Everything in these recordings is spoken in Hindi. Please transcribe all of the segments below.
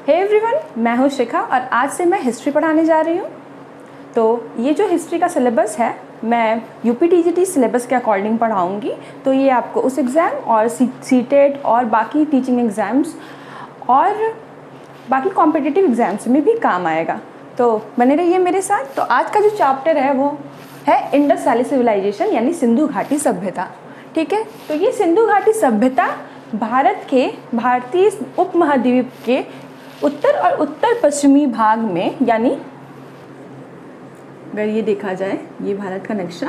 हे एवरीवन, मैं हूँ शिखा और आज से मैं हिस्ट्री पढ़ाने जा रही हूँ। तो ये जो हिस्ट्री का सिलेबस है मैं यूपीटीजीटी सिलेबस के अकॉर्डिंग पढ़ाऊँगी। तो ये आपको उस एग्ज़ाम और सीटेट और बाकी टीचिंग एग्ज़ाम्स और बाकी कॉम्पिटिटिव एग्ज़ाम्स में भी काम आएगा। तो बने रहिए मेरे साथ। तो आज का जो चैप्टर है वो है इंडस वैली सिविलाइजेशन यानी सिंधु घाटी सभ्यता। ठीक है, तो ये सिंधु घाटी सभ्यता भारत के भारतीय उपमहाद्वीप के उत्तर और उत्तर पश्चिमी भाग में, यानी अगर ये देखा जाए ये भारत का नक्शा,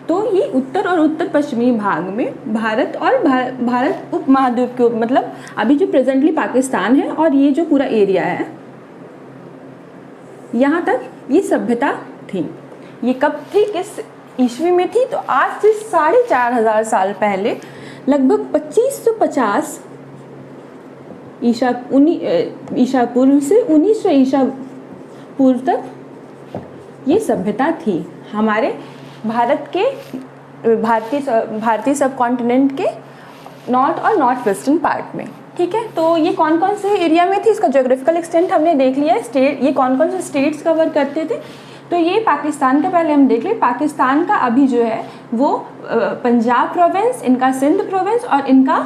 तो ये उत्तर और उत्तर पश्चिमी भाग में भारत और भारत उपमहाद्वीप के मतलब अभी जो प्रेजेंटली पाकिस्तान है और ये जो पूरा एरिया है यहाँ तक ये सभ्यता थी। ये कब थी, किस ईस्वी में थी? तो आज से 4500 साल पहले, लगभग 2550 ईसा पूर्व से 1900 ईसा पूर्व तक ये सभ्यता थी हमारे भारत के भारतीय सब कॉन्टिनेंट के नॉर्थ और नॉर्थ वेस्टर्न पार्ट में। ठीक है, तो ये कौन कौन से एरिया में थी, इसका ज्योग्राफिकल एक्सटेंट हमने देख लिया है। स्टेट, ये कौन कौन से स्टेट्स कवर करते थे, तो ये पाकिस्तान का पहले हम देख लें। पाकिस्तान का अभी जो है वो पंजाब प्रोविंस, इनका सिंध प्रोविंस और इनका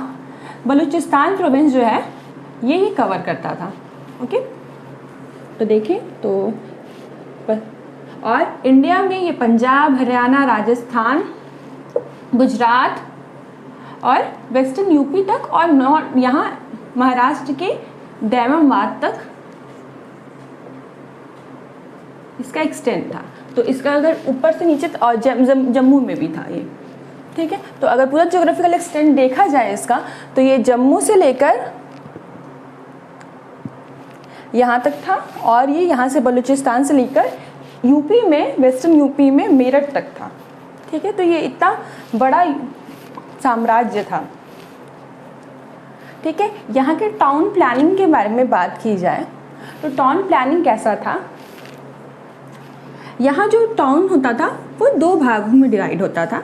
बलूचिस्तान प्रोविंस जो है ये कवर करता था। ओके, तो देखें तो और इंडिया में ये पंजाब, हरियाणा, राजस्थान, गुजरात और वेस्टर्न यूपी तक और नॉर्थ यहाँ महाराष्ट्र के दमन तक इसका एक्सटेंड था। तो इसका अगर ऊपर से नीचे और जम्मू में भी था ये। ठीक है, तो अगर पूरा ज्योग्राफिकल एक्सटेंड देखा जाए इसका, तो ये जम्मू से लेकर यहाँ तक था और ये यहाँ से बलूचिस्तान से लेकर यूपी में, वेस्टर्न यूपी में मेरठ तक था। ठीक है, तो ये इतना बड़ा साम्राज्य था। ठीक है, यहाँ के टाउन प्लानिंग के बारे में बात की जाए तो टाउन प्लानिंग कैसा था? यहाँ जो टाउन होता था वो 2 भागों में डिवाइड होता था।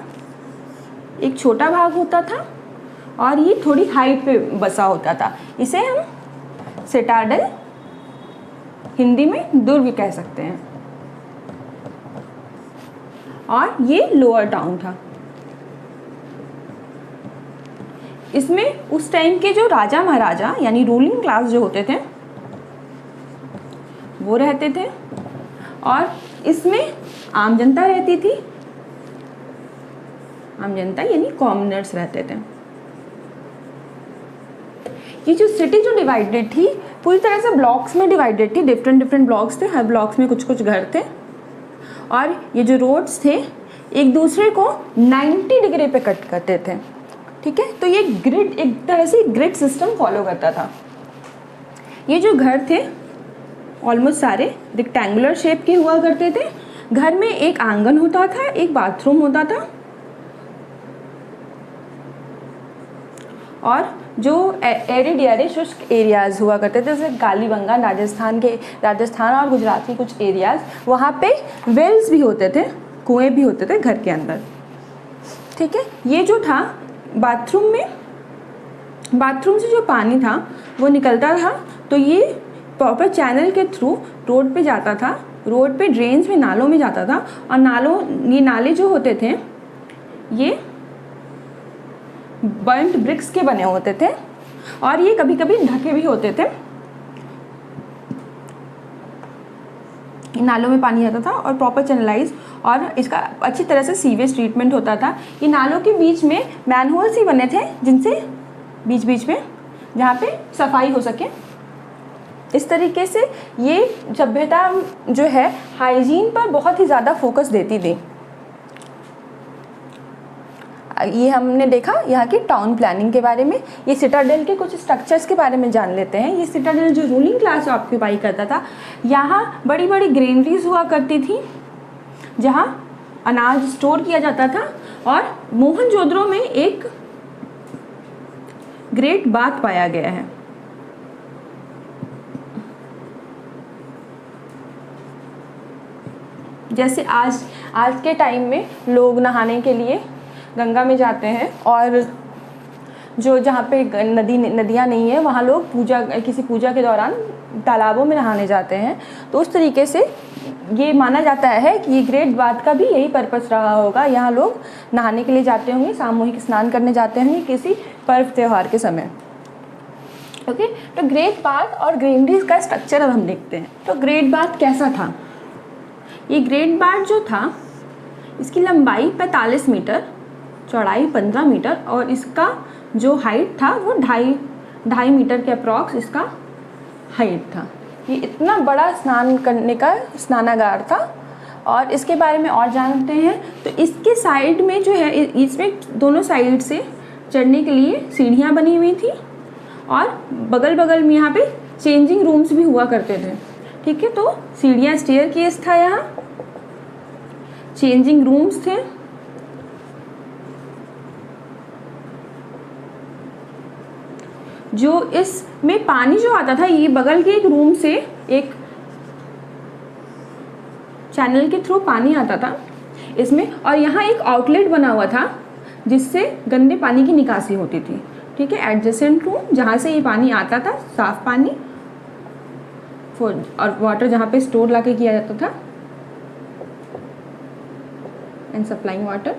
एक छोटा भाग होता था और ये थोड़ी हाइट पे बसा होता था। इसे हम सिटाडेल, हिंदी में दुर्ग कह सकते हैं, और ये लोअर टाउन था। इसमें उस टाइम के जो राजा महाराजा यानी रूलिंग क्लास जो होते थे वो रहते थे और इसमें आम जनता रहती थी। आम जनता यानी कॉमनर्स रहते थे। ये जो सिटी जो डिवाइडेड थी पूरी तरह से ब्लॉक्स में डिवाइडेड थी। डिफरेंट ब्लॉक्स थे, हर ब्लॉक्स में कुछ कुछ घर थे और ये जो रोड्स थे एक दूसरे को 90 डिग्री पे कट करते थे। ठीक है, तो ये ग्रिड, एक तरह से ग्रिड सिस्टम फॉलो करता था। ये जो घर थे ऑलमोस्ट सारे रेक्टेंगुलर शेप के हुआ करते थे। घर में एक आंगन होता था, एक बाथरूम होता था और जो एरिड यानी शुष्क एरियाज हुआ करते थे जैसे कालीबंगा, राजस्थान और गुजरात के कुछ एरियाज, वहाँ पे वेल्स भी होते थे, कुएं भी होते थे घर के अंदर। ठीक है, ये जो था बाथरूम में, बाथरूम से जो पानी था वो निकलता था तो ये प्रॉपर चैनल के थ्रू रोड पे जाता था। रोड पे ड्रेन्स में, नालों में जाता था और ये नाले जो होते थे ये बर्न्ड ब्रिक्स के बने होते थे और ये कभी कभी ढके भी होते थे। नालों में पानी आता था और प्रॉपर चैनलाइज और इसका अच्छी तरह से सीवेज ट्रीटमेंट होता था। ये नालों के बीच में मैनहोल्स ही बने थे जिनसे बीच बीच में जहाँ पे सफाई हो सके। इस तरीके से ये सभ्यता जो है हाइजीन पर बहुत ही ज़्यादा फोकस देती थी। ये हमने देखा यहाँ की टाउन प्लानिंग के बारे में। ये सिटाडेल के कुछ स्ट्रक्चर्स के बारे में जान लेते हैं। ये सिटाडेल जो रूलिंग क्लास ऑक्यूपाई करता था, यहाँ बड़ी बड़ी ग्रेनरीज हुआ करती थी जहाँ अनाज स्टोर किया जाता था और मोहनजोदड़ो में एक ग्रेट बाथ पाया गया है। जैसे आज के टाइम में लोग नहाने के लिए गंगा में जाते हैं, और जो जहाँ पे नदियाँ नहीं है वहाँ लोग किसी पूजा के दौरान तालाबों में नहाने जाते हैं। तो उस तरीके से ये माना जाता है कि ये ग्रेट बाथ का भी यही पर्पस रहा होगा। यहाँ लोग नहाने के लिए जाते होंगे, सामूहिक स्नान करने जाते होंगे किसी पर्व त्यौहार के समय। ओके, तो ग्रेट बाथ और ग्रेनरीज का स्ट्रक्चर अब हम देखते हैं। तो ग्रेट बाथ कैसा था? ये ग्रेट बाथ जो था, इसकी लंबाई 45 मीटर, चौड़ाई 15 मीटर और इसका जो हाइट था वो ढाई मीटर के अप्रॉक्स इसका हाइट था। ये इतना बड़ा स्नान करने का स्नानागार था। और इसके बारे में और जानते हैं तो इसके साइड में जो है, इसमें दोनों साइड से चढ़ने के लिए सीढ़ियाँ बनी हुई थी और बगल बगल में यहाँ पे चेंजिंग रूम्स भी हुआ करते थे। ठीक है, तो सीढ़ियाँ, स्टेयरकेस था, यहाँ चेंजिंग रूम्स थे। जो इसमें पानी जो आता था, ये बगल के एक रूम से एक चैनल के थ्रू पानी आता था इसमें, और यहाँ एक आउटलेट बना हुआ था जिससे गंदे पानी की निकासी होती थी। ठीक है, एडजेसेंट रूम जहाँ से ये पानी आता था, साफ पानी, और वाटर जहाँ पे स्टोर लाके किया जाता था, एंड सप्लाइंग वाटर।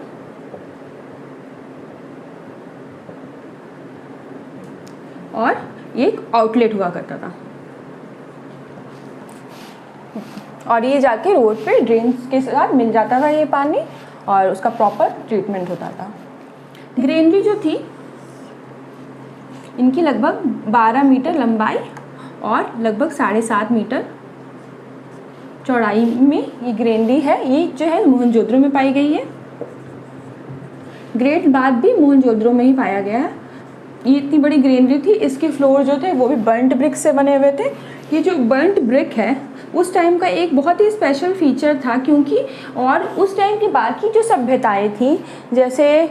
और एक आउटलेट हुआ करता था, और ये जाके रोड पे ड्रेन्स के साथ मिल जाता था ये पानी, और उसका प्रॉपर ट्रीटमेंट होता था। ग्रेनरी जो थी, इनकी लगभग 12 मीटर लंबाई और लगभग 7.5 मीटर चौड़ाई में ये ग्रेनरी है। ये जो है मोहनजोदड़ो में पाई गई है। ग्रेट बाथ भी मोहनजोदड़ो में ही पाया गया है। ये इतनी बड़ी ग्रेनरी थी, इसके फ्लोर जो थे वो भी बर्न्ट ब्रिक से बने हुए थे। ये जो बर्न्ट ब्रिक है उस टाइम का एक बहुत ही स्पेशल फीचर था, क्योंकि और उस टाइम की बाकी जो सभ्यताएं थी, जैसे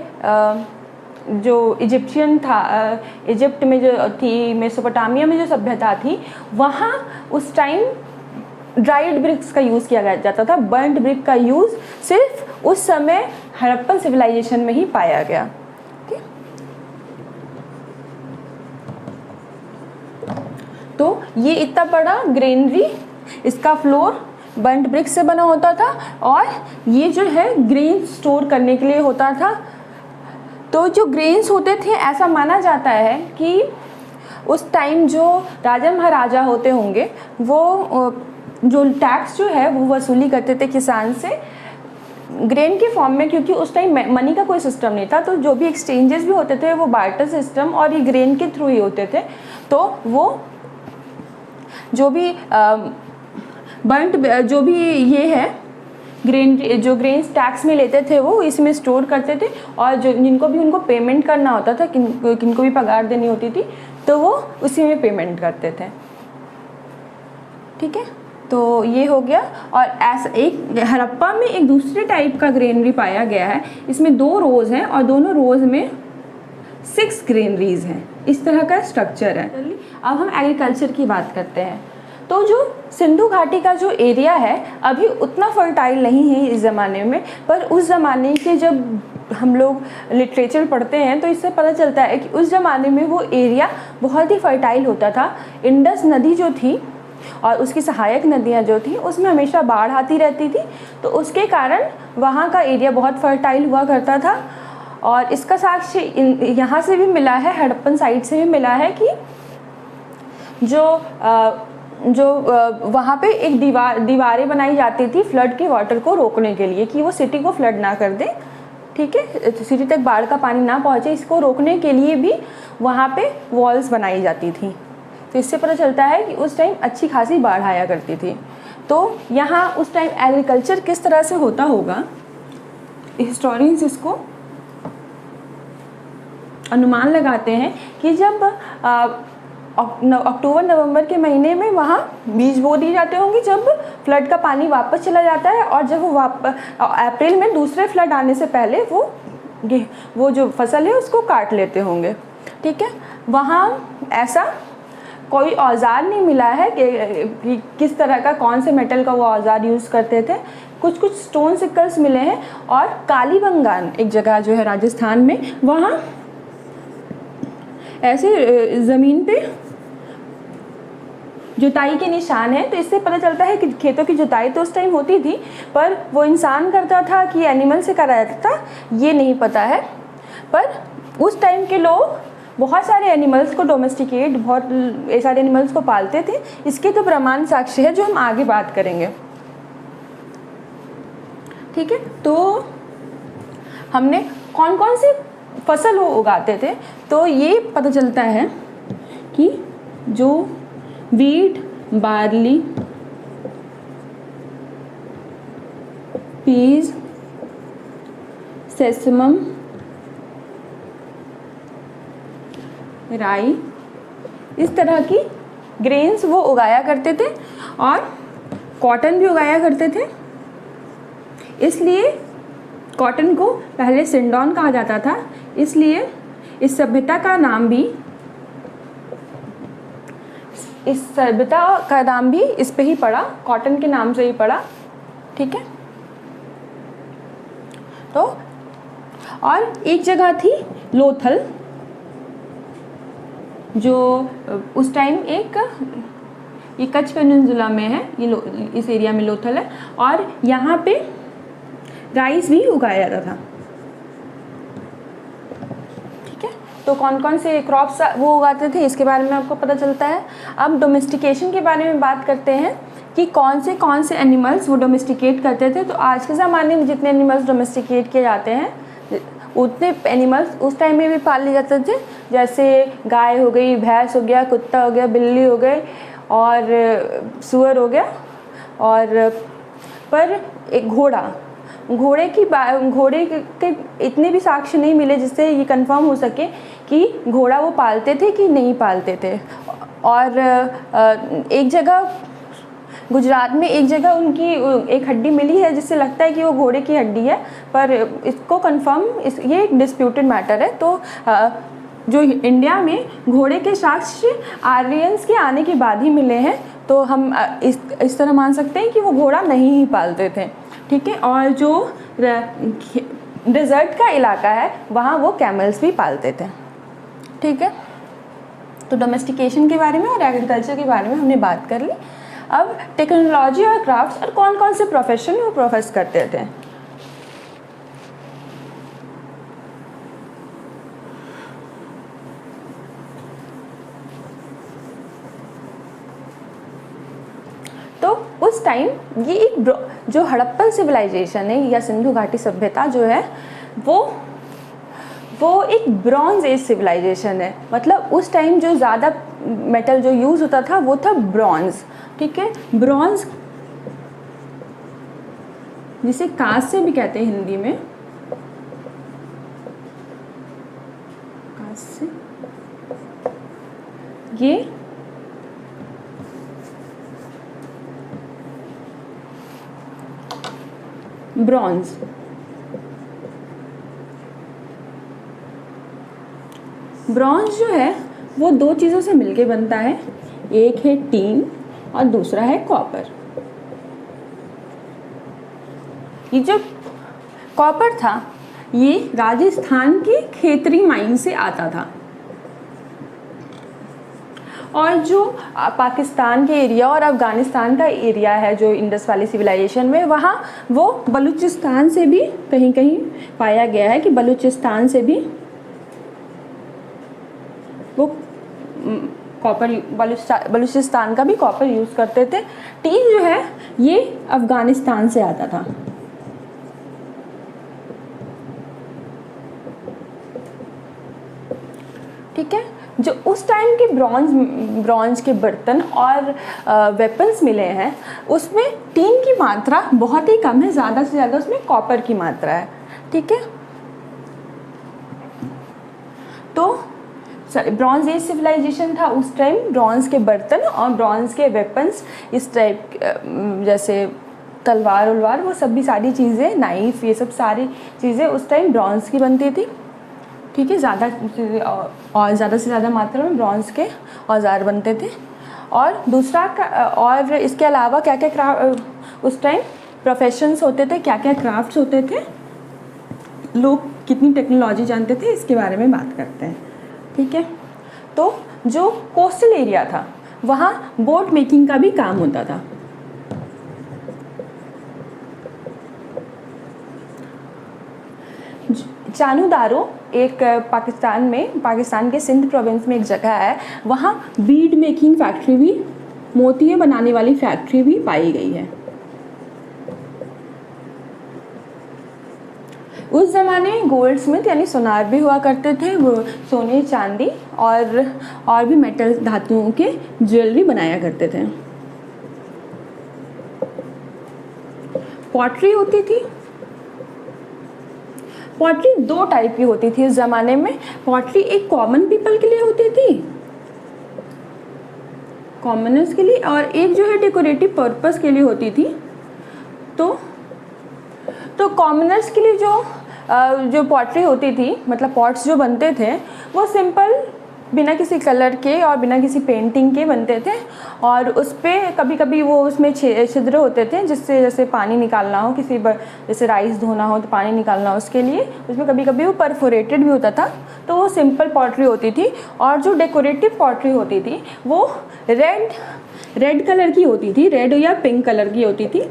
जो इजिप्शियन था, इजिप्ट में जो थी, मेसोपोटामिया में जो सभ्यता थी, वहाँ उस टाइम ड्राइड ब्रिक्स का यूज़ किया जाता था। बर्न्ट ब्रिक का यूज़ सिर्फ उस समय हड़प्पन सिविलाइजेशन में ही पाया गया। तो ये इतना बड़ा ग्रेनरी, इसका फ्लोर बर्न्ट ब्रिक से बना होता था, और ये जो है ग्रेन स्टोर करने के लिए होता था। तो जो ग्रेन्स होते थे, ऐसा माना जाता है कि उस टाइम जो राजा महाराजा होते होंगे, वो जो टैक्स जो है वो वसूली करते थे किसान से ग्रेन के फॉर्म में, क्योंकि उस टाइम मनी का कोई सिस्टम नहीं था। तो जो भी एक्सचेंजेस भी होते थे वो बार्टर सिस्टम और ये ग्रेन के थ्रू ही होते थे। तो वो जो भी जो भी ये है ग्रेन, जो ग्रेन्स टैक्स में लेते थे वो इसमें स्टोर करते थे, और जो जिनको भी उनको पेमेंट करना होता था, किनको भी पगार देनी होती थी, तो वो उसी में पेमेंट करते थे। ठीक है, तो ये हो गया। और ऐसा एक हड़प्पा में एक दूसरे टाइप का ग्रेनरी पाया गया है। इसमें 2 रोज़ हैं और दोनों रोज़ में 6 ग्रेनरीज हैं। इस तरह का स्ट्रक्चर है। अब हम एग्रीकल्चर की बात करते हैं। तो जो सिंधु घाटी का जो एरिया है अभी उतना फर्टाइल नहीं है इस ज़माने में, पर उस ज़माने के जब हम लोग लिटरेचर पढ़ते हैं तो इससे पता चलता है कि उस ज़माने में वो एरिया बहुत ही फर्टाइल होता था। इंडस नदी जो थी और उसकी सहायक नदियाँ जो थी, उसमें हमेशा बाढ़ आती रहती थी, तो उसके कारण वहाँ का एरिया बहुत फर्टाइल हुआ करता था। और इसका साक्ष्य यहाँ से भी मिला है, हड़प्पन साइट से भी मिला है कि वहाँ पे एक दीवारें बनाई जाती थी फ्लड के वाटर को रोकने के लिए, कि वो सिटी को फ्लड ना कर दे। ठीक है, सिटी तक बाढ़ का पानी ना पहुँचे, इसको रोकने के लिए भी वहाँ पे वॉल्स बनाई जाती थी। तो इससे पता चलता है कि उस टाइम अच्छी खासी बाढ़ आया करती थी। तो यहाँ उस टाइम एग्रीकल्चर किस तरह से होता होगा, हिस्टोरियंस इसको अनुमान लगाते हैं कि जब अक्टूबर नवंबर के महीने में वहाँ बीज बो दिए जाते होंगे, जब फ्लड का पानी वापस चला जाता है, और जब वो अप्रैल में दूसरे फ्लड आने से पहले वो जो फसल है उसको काट लेते होंगे। ठीक है, वहाँ ऐसा कोई औजार नहीं मिला है कि किस तरह का, कौन से मेटल का वो औजार यूज़ करते थे। कुछ कुछ स्टोन सिक्कल्स मिले हैं। और कालीबंगान एक जगह जो है राजस्थान में, वहाँ ऐसे ज़मीन पे जुताई के निशान हैं। तो इससे पता चलता है कि खेतों की जुताई तो उस टाइम होती थी, पर वो इंसान करता था कि एनिमल से करा जाता था, ये नहीं पता है। पर उस टाइम के लोग बहुत सारे एनिमल्स को डोमेस्टिकेट, बहुत सारे एनिमल्स को पालते थे। इसके तो प्रमाण साक्ष्य है जो हम आगे बात करेंगे। ठीक है, तो हमने कौन कौन सी फसल वो उगाते थे, तो ये पता चलता है कि जो वीट, बार्ली, पीज, सेसमम, राई, इस तरह की ग्रेन्स वो उगाया करते थे। और कॉटन भी उगाया करते थे। इसलिए कॉटन को पहले सिंडॉन कहा जाता था। इसलिए इस सभ्यता का नाम भी इस पे ही पड़ा, कॉटन के नाम से ही पड़ा। ठीक है, तो और एक जगह थी लोथल, जो उस टाइम ये कच्छ पेनिनसुला में है, ये इस एरिया में लोथल है। और यहाँ पे राइस भी उगाया जाता था। ठीक है, तो कौन कौन से क्रॉप्स वो उगाते थे इसके बारे में आपको पता चलता है। अब डोमेस्टिकेशन के बारे में बात करते हैं कि कौन से एनिमल्स वो डोमेस्टिकेट करते थे। तो आज के ज़माने में जितने एनिमल्स डोमेस्टिकेट किए जाते हैं, उतने एनिमल्स उस टाइम में भी पाल लिए जाते थे। जैसे गाय हो गई, भैंस हो गया, कुत्ता हो गया, बिल्ली हो गई और सुअर हो गया। और पर एक घोड़े के इतने भी साक्ष्य नहीं मिले जिससे ये कंफर्म हो सके कि घोड़ा वो पालते थे कि नहीं पालते थे। और एक जगह गुजरात में एक जगह उनकी एक हड्डी मिली है जिससे लगता है कि वो घोड़े की हड्डी है, पर इसको कंफर्म ये एक डिस्प्यूटेड मैटर है। तो जो इंडिया में घोड़े के साक्ष्य आर्यंस के आने के बाद ही मिले हैं, तो हम इस तरह मान सकते हैं कि वो घोड़ा नहीं ही पालते थे। ठीक है, और जो डेजर्ट का इलाका है वहाँ वो कैमल्स भी पालते थे। ठीक है, तो डोमेस्टिकेशन के बारे में और एग्रीकल्चर के बारे में हमने बात कर ली। अब टेक्नोलॉजी और क्राफ्ट्स और कौन कौन से प्रोफेशन वो प्रोफेस करते थे। तो उस टाइम ये एक जो हड़प्पन सिविलाइजेशन है या सिंधु घाटी सभ्यता जो है वो एक ब्रॉन्ज एज सिविलाइजेशन है। मतलब उस टाइम जो ज़्यादा मेटल जो यूज़ होता था वो था ब्रॉन्ज। ठीक है, ब्रॉन्ज जिसे कांस्य भी कहते हैं हिंदी में, कांस्य, ये ब्रॉन्ज। ब्रॉन्ज जो है वो दो चीज़ों से मिलके बनता है, एक है टीन और दूसरा है कॉपर। ये जो कॉपर था ये राजस्थान के खेतरी माइन से आता था। और जो पाकिस्तान के एरिया और अफ़गानिस्तान का एरिया है जो इंडस वैली सिविलाइजेशन में, वहाँ वो बलूचिस्तान से भी कहीं कहीं पाया गया है कि बलूचिस्तान से भी वो कॉपर, बलूचिस्तान का भी कॉपर यूज़ करते थे। टीन जो है ये अफ़गानिस्तान से आता था। ठीक है, जो उस टाइम के ब्रॉन्ज के बर्तन और वेपन्स मिले हैं उसमें टीन की मात्रा बहुत ही कम है, ज़्यादा से ज़्यादा उसमें कॉपर की मात्रा है। ठीक है, तो ब्रॉन्ज एज सिविलाइजेशन था उस टाइम। ब्रॉन्ज के बर्तन और ब्रॉन्ज के वेपन्स इस टाइप, जैसे तलवार उलवार, वो सब भी सारी चीज़ें, नाइफ, ये सब सारी चीज़ें उस टाइम ब्रॉन्ज की बनती थी। ठीक है, ज़्यादा से ज़्यादा मात्रा में ब्रॉन्ज के औजार बनते थे। और दूसरा और इसके अलावा क्या क्या उस टाइम प्रोफेशंस होते थे, क्या क्या क्राफ्ट्स होते थे, लोग कितनी टेक्नोलॉजी जानते थे, इसके बारे में बात करते हैं। ठीक है, तो जो कोस्टल एरिया था वहाँ बोट मेकिंग का भी काम होता था। चानूदारो एक पाकिस्तान के सिंध प्रोविंस में एक जगह है, वहाँ बीड मेकिंग फैक्ट्री भी, मोतियाँ बनाने वाली फैक्ट्री भी पाई गई है। उस ज़माने गोल्ड स्मिथ यानी सुनार भी हुआ करते थे, वो सोने चांदी और भी मेटल धातुओं के ज्वेलरी बनाया करते थे। पॉटरी होती थी। पॉटरी दो टाइप की होती थी इस ज़माने में। पॉटरी एक कॉमन पीपल के लिए होती थी, कॉमनर्स के लिए, और एक जो है डेकोरेटिव पर्पस के लिए होती थी। तो कॉमनर्स के लिए जो पॉटरी होती थी, मतलब पॉट्स जो बनते थे, वो सिंपल बिना किसी कलर के और बिना किसी पेंटिंग के बनते थे, और उस पर कभी कभी वो उसमें छिद्र होते थे, जिससे जैसे पानी निकालना हो, जैसे राइस धोना हो तो पानी निकालना हो, उसके लिए उसमें कभी कभी वो परफोरेटेड भी होता था। तो वो सिंपल पॉटरी होती थी। और जो डेकोरेटिव पॉटरी होती थी वो रेड कलर की होती थी, रेड या पिंक कलर की होती थी,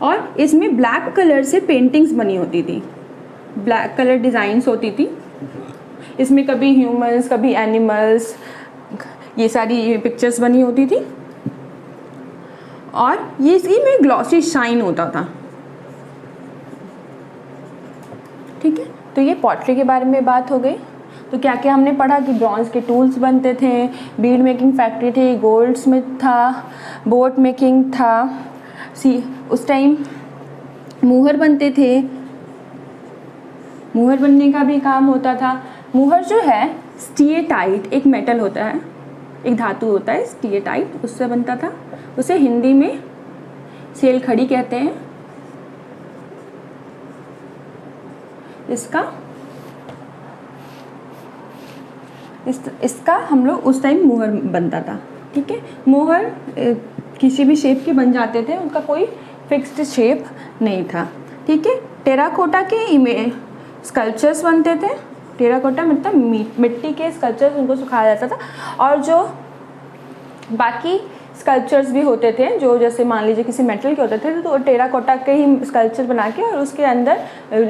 और इसमें ब्लैक कलर से पेंटिंग्स बनी होती थी, ब्लैक कलर डिज़ाइंस होती थी। इसमें कभी ह्यूमंस, कभी एनिमल्स, ये सारी पिक्चर्स बनी होती थी, और ये इसी में ग्लॉसी शाइन होता था। ठीक है, तो ये पॉटरी के बारे में बात हो गई। तो क्या क्या हमने पढ़ा कि ब्रॉन्ज के टूल्स बनते थे, बीड मेकिंग फैक्ट्री थी, गोल्ड स्मिथ था, बोट मेकिंग था, उस टाइम मुहर बनते थे, मुहर बनने का भी काम होता था। मुहर जो है स्टीएटाइट, एक मेटल होता है, एक धातु होता है स्टीएटाइट, उससे बनता था। उसे हिंदी में सेल खड़ी कहते हैं। इसका हम लोग उस टाइम मुहर बनता था। ठीक है, मुहर किसी भी शेप के बन जाते थे, उनका कोई फिक्स्ड शेप नहीं था। ठीक है, टेराकोटा के स्कल्पचर्स बनते थे। टेराकोटा मतलब मिट्टी के स्कल्पचर्स, उनको सुखाया जाता था। और जो बाकी स्कल्पचर्स भी होते थे, जो जैसे मान लीजिए किसी मेटल के होते थे, तो टेराकोटा के ही स्कल्पचर बना के और उसके अंदर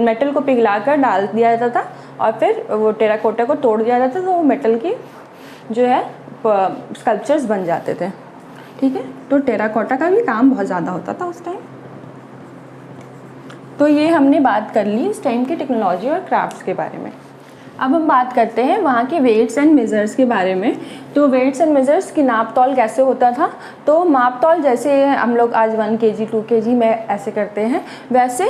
मेटल को पिघलाकर डाल दिया जाता था, और फिर वो टेराकोटा को तोड़ दिया जाता था, तो वो मेटल की जो है स्कल्पचर्स बन जाते थे। ठीक है, तो टेराकोटा का भी काम बहुत ज़्यादा होता था उस टाइम। तो ये हमने बात कर ली उस टाइम की टेक्नोलॉजी और क्राफ्ट्स के बारे में। अब हम बात करते हैं वहाँ के वेट्स एंड मेज़र्स के बारे में। तो वेट्स एंड मेज़र्स की नाप तौल कैसे होता था? तो माप तौल जैसे हम लोग आज 1 kg 2 kg में ऐसे करते हैं, वैसे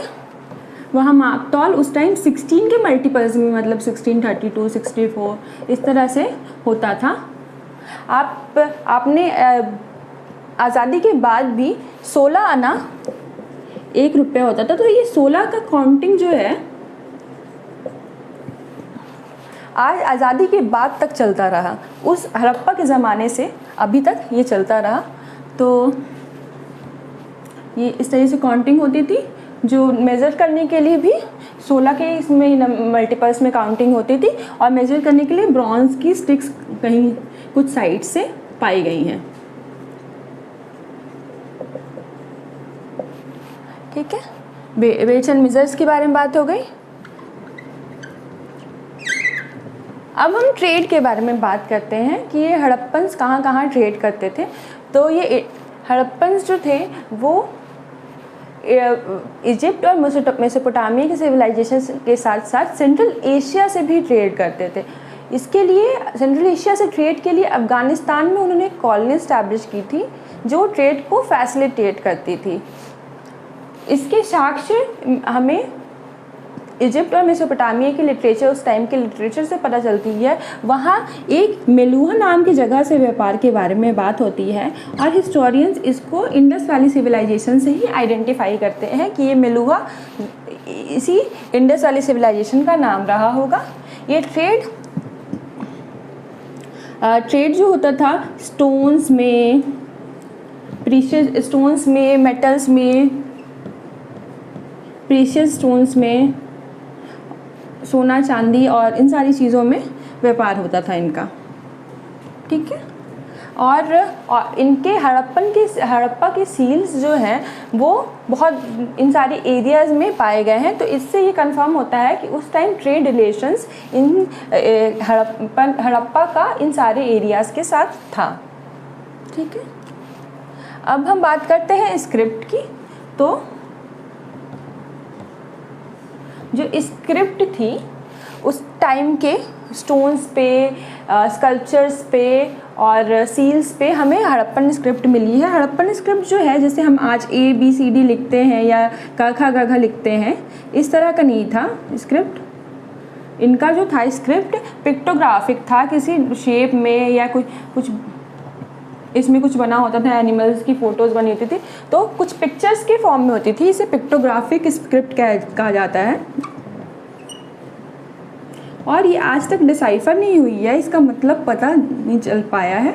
वहाँ माप तौल उस टाइम 16 के मल्टीपल्स में, मतलब 16, 32, 64 इस तरह से होता था। आपने आज़ादी के बाद भी 16 आना 1 रुपया होता था। तो ये 16 का काउंटिंग जो है आज आज़ादी के बाद तक चलता रहा, उस हड़प्पा के ज़माने से अभी तक ये चलता रहा। तो ये इस तरह से काउंटिंग होती थी। जो मेज़र करने के लिए भी 16 के इसमें मल्टीपल्स में काउंटिंग होती थी, और मेज़र करने के लिए ब्रॉन्ज़ की स्टिक्स कहीं कुछ साइड से पाई गई हैं। ठीक है, वेट्स एंड मेज़र्स के बारे में बात हो गई। अब हम ट्रेड के बारे में बात करते हैं कि ये हड़प्पन्स कहाँ कहाँ ट्रेड करते थे। तो ये हड़प्पन्स जो थे वो इजिप्ट और मेसोपोटामिया के सिविलाइजेशन के साथ साथ सेंट्रल एशिया से भी ट्रेड करते थे। इसके लिए सेंट्रल एशिया से ट्रेड के लिए अफ़गानिस्तान में उन्होंने एक कॉलोनी इस्टेब्लिश की थी जो ट्रेड को फैसिलिटेट करती थी। इसके साक्ष्य हमें इजिप्ट और मेसोपोटामिया के लिटरेचर, उस टाइम के लिटरेचर से पता चलती है। वहाँ एक मेलुहा नाम की जगह से व्यापार के बारे में बात होती है, और हिस्टोरियंस इसको इंडस वैली सिविलाइजेशन से ही आइडेंटिफाई करते हैं कि ये मेलुहा इसी इंडस वैली सिविलाइजेशन का नाम रहा होगा। ये ट्रेड जो होता था स्टोन्स में, प्रीशियस स्टोन्स में, मेटल्स में, प्रीशियस स्टोन्स में, सोना चांदी और इन सारी चीज़ों में व्यापार होता था इनका, ठीक है। और इनके हड़प्पा के सील्स जो हैं वो बहुत इन सारे एरियाज़ में पाए गए हैं। तो इससे ये कंफर्म होता है कि उस time trade relations in Harappa का इन सारे एरियाज़ के साथ था, ठीक है। अब हम बात करते हैं स्क्रिप्ट की। तो जो स्क्रिप्ट थी उस टाइम के स्टोन्स पे, स्कल्पचर्स पे और सील्स पे हमें हड़प्पन स्क्रिप्ट मिली है। हड़प्पन स्क्रिप्ट जो है, जैसे हम आज ABCD लिखते हैं या क ख ग घ लिखते हैं, इस तरह का नहीं था स्क्रिप्ट। इनका जो था स्क्रिप्ट पिक्टोग्राफिक था, किसी शेप में या कुछ इसमें कुछ बना होता था, एनिमल्स की फ़ोटोज़ बनी होती थी, तो कुछ पिक्चर्स के फॉर्म में होती थी। इसे पिक्टोग्राफिक स्क्रिप्ट कहा जाता है। और ये आज तक डिसाइफर नहीं हुई है, इसका मतलब पता नहीं चल पाया है।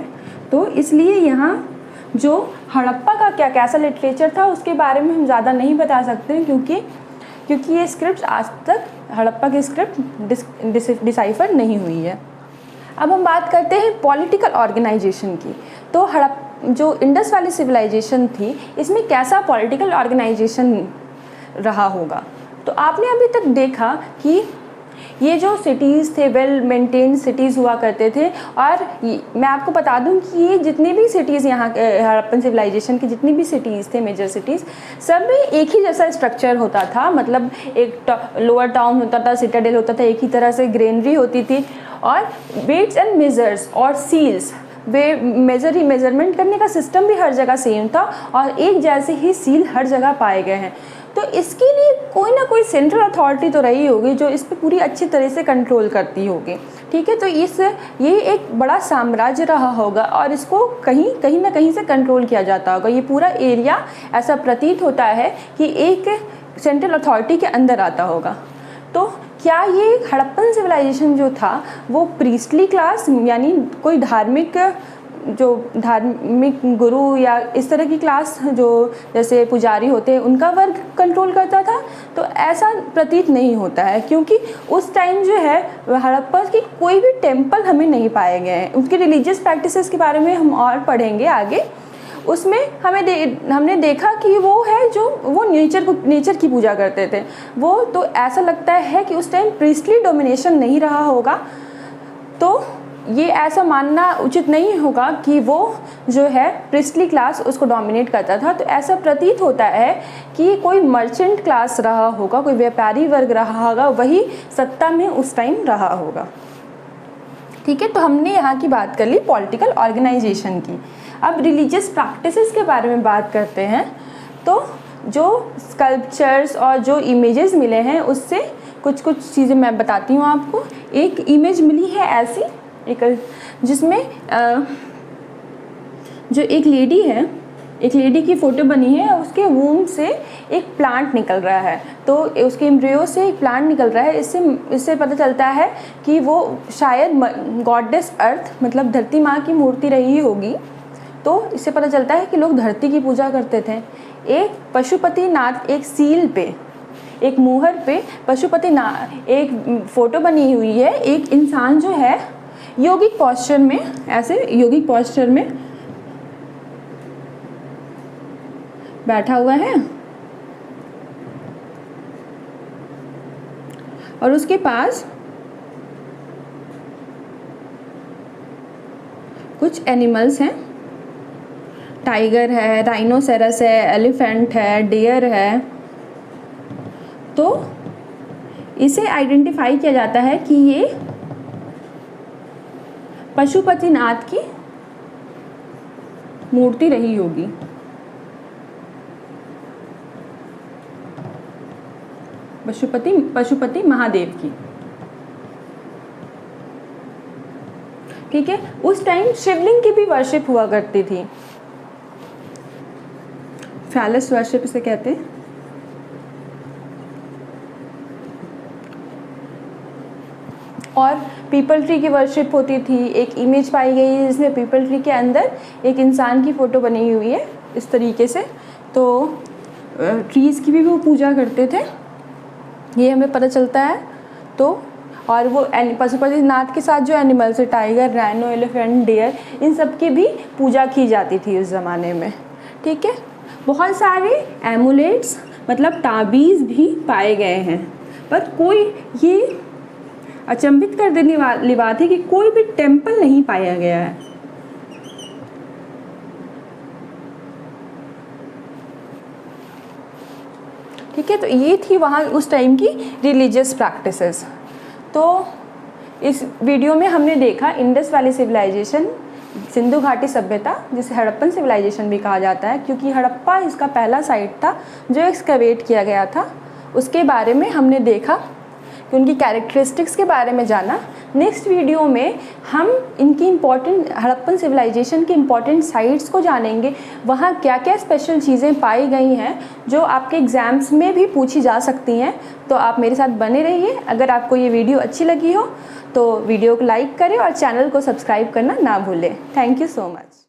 तो इसलिए यहाँ जो हड़प्पा का कैसा लिटरेचर था उसके बारे में हम ज़्यादा नहीं बता सकते, क्योंकि ये स्क्रिप्ट आज तक हड़प्पा की स्क्रिप्ट डिसाइफर नहीं हुई है। अब हम बात करते हैं पॉलिटिकल ऑर्गेनाइजेशन की। तो जो इंडस वैली सिविलाइजेशन थी, इसमें कैसा पॉलिटिकल ऑर्गेनाइजेशन रहा होगा। तो आपने अभी तक देखा कि ये जो सिटीज़ थे, वेल मेंटेन्ड सिटीज़ हुआ करते थे। और मैं आपको बता दूं कि ये जितनी भी सिटीज़ यहाँ हड़प्पन सिविलाइजेशन की जितनी भी सिटीज़ थे, मेजर सिटीज़, सब में एक ही जैसा स्ट्रक्चर होता था। मतलब एक लोअर टाउन होता था, सिटाडेल होता था, एक ही तरह से ग्रेनरी होती थी। और वेट्स एंड मेजर्स और सील्स, वे मेजरमेंट करने का सिस्टम भी हर जगह सेम था और एक जैसे ही सील हर जगह पाए गए हैं। तो इसके लिए कोई ना कोई सेंट्रल अथॉरिटी तो रही होगी जो इस पर पूरी अच्छी तरह से कंट्रोल करती होगी, ठीक है। तो ये एक बड़ा साम्राज्य रहा होगा और इसको कहीं ना कहीं से कंट्रोल किया जाता होगा। ये पूरा एरिया ऐसा प्रतीत होता है कि एक सेंट्रल अथॉरिटी के अंदर आता होगा। तो क्या ये हड़प्पन सिविलाइजेशन जो था वो प्रीस्टली क्लास, यानी कोई धार्मिक गुरु या इस तरह की क्लास, जो जैसे पुजारी होते हैं, उनका वर्ग कंट्रोल करता था? तो ऐसा प्रतीत नहीं होता है, क्योंकि उस टाइम जो है हड़प्पा की कोई भी टेम्पल हमें नहीं पाए गए हैं। उनकी रिलीजियस प्रैक्टिसेस के बारे में हम और पढ़ेंगे आगे। उसमें हमने देखा कि वो है जो वो नेचर की पूजा करते थे वो। तो ऐसा लगता है कि उस टाइम प्रीस्टली डोमिनेशन नहीं रहा होगा। तो ये ऐसा मानना उचित नहीं होगा कि वो जो है प्रीस्टली क्लास उसको डोमिनेट करता था। तो ऐसा प्रतीत होता है कि कोई मर्चेंट क्लास रहा होगा, कोई व्यापारी वर्ग रहा होगा, वही सत्ता में उस टाइम रहा होगा, ठीक है। तो हमने यहाँ की बात कर ली पॉलिटिकल ऑर्गेनाइजेशन की। अब रिलीजियस प्रैक्टिसेस के बारे में बात करते हैं। तो जो स्कल्पचर्स और जो इमेजेस मिले हैं उससे कुछ चीज़ें मैं बताती हूँ आपको। एक इमेज मिली है ऐसी, जिसमें जो एक लेडी की फ़ोटो बनी है, उसके वूम से एक प्लांट निकल रहा है। तो उसके एम्ब्रियो से एक प्लांट निकल रहा है। इससे पता चलता है कि वो शायद गॉडेस अर्थ, मतलब धरती माँ की मूर्ति रही होगी। तो इससे पता चलता है कि लोग धरती की पूजा करते थे। एक पशुपतिनाथ, एक सील पे, एक मुहर पे पशुपतिनाथ एक फ़ोटो बनी हुई है। एक इंसान जो है योगिक पोस्चर में, ऐसे योगिक पोस्चर में बैठा हुआ है और उसके पास कुछ एनिमल्स हैं। टाइगर है, राइनोसेरस है, एलिफेंट है, डियर है। तो इसे आइडेंटिफाई किया जाता है कि ये पशुपतिनाथ की मूर्ति रही होगी। पशुपति महादेव की, ठीक है। उस टाइम शिवलिंग की भी वर्शिप हुआ करती थी। फैलस वर्शिप इसे कहते हैं। और पीपल ट्री की वर्शिप होती थी। एक इमेज पाई गई है जिसमें पीपल ट्री के अंदर एक इंसान की फ़ोटो बनी हुई है इस तरीके से। तो ट्रीज़ की भी वो पूजा करते थे, ये हमें पता चलता है। तो और वो पशुपतिनाथ के साथ जो एनिमल्स है, टाइगर, राइनो, एलिफेंट, डियर, इन सब की भी पूजा की जाती थी उस ज़माने में। ठीक है, बहुत सारे एमुलेट्स मतलब ताबीज़ भी पाए गए हैं, पर कोई ये अचंभित कर देने वाली बात है कि कोई भी टेम्पल नहीं पाया गया है। ठीक है, तो ये थी वहाँ उस टाइम की रिलीजियस प्रैक्टिसेस। तो इस वीडियो में हमने देखा इंडस वैली सिविलाइजेशन, सिंधु घाटी सभ्यता, जिसे हड़प्पन सिविलाइजेशन भी कहा जाता है, क्योंकि हड़प्पा इसका पहला साइट था जो एक्सकवेट किया गया था। उसके बारे में हमने देखा कि उनकी कैरेक्टरिस्टिक्स के बारे में जाना। नेक्स्ट वीडियो में हम इनकी इम्पॉर्टेंट हड़प्पन सिविलाइजेशन की इम्पॉर्टेंट साइट्स को जानेंगे, वहाँ क्या क्या स्पेशल चीज़ें पाई गई हैं जो आपके एग्ज़ाम्स में भी पूछी जा सकती हैं। तो आप मेरे साथ बने रहिए। अगर आपको ये वीडियो अच्छी लगी हो तो वीडियो को लाइक करें और चैनल को सब्सक्राइब करना ना भूलें। Thank you so much.